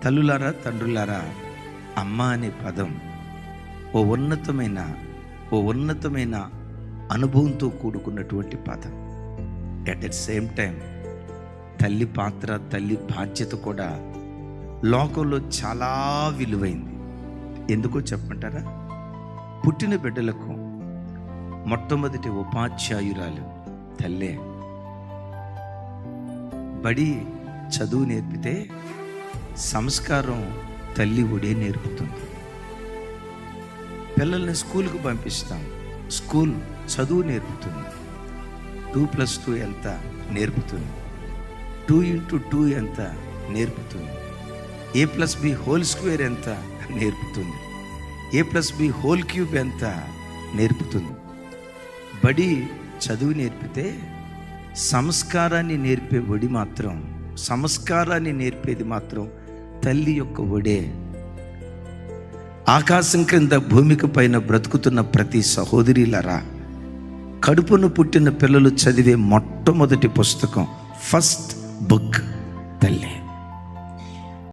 తల్లులారా, తండ్రులారా, అమ్మ అనే పదం ఓ ఉన్నతమైన అనుభవంతో కూడుకున్నటువంటి పదం. అట్ ద సేమ్ టైం తల్లి పాత్ర, తల్లి బాధ్యత కూడా లోకంలో చాలా విలువైంది. ఎందుకో చెప్పమంటారా? పుట్టిన బిడ్డలకు మొట్టమొదటి ఉపాధ్యాయురాలు తల్లే. బడి చదువు నేర్పితే సంస్కారం తల్లి ఒడే నేర్పుతుంది. పిల్లల్ని స్కూల్కి పంపిస్తాం, స్కూల్ చదువు నేర్పుతుంది. 2+2 ఎంత నేర్పుతుంది, 2x2 ఎంత నేర్పుతుంది, A+B² ఎంత నేర్పుతుంది, A+B³ ఎంత నేర్పుతుంది. బడి చదువు నేర్పితే సంస్కారాన్ని నేర్పేది మాత్రం తల్లి యొక్క ఒడే. ఆకాశం క్రింద భూమికి పైన బ్రతుకుతున్న ప్రతి సహోదరిలారా, కడుపును పుట్టిన పిల్లలు చదివే మొట్టమొదటి పుస్తకం, ఫస్ట్ బుక్ తల్లే.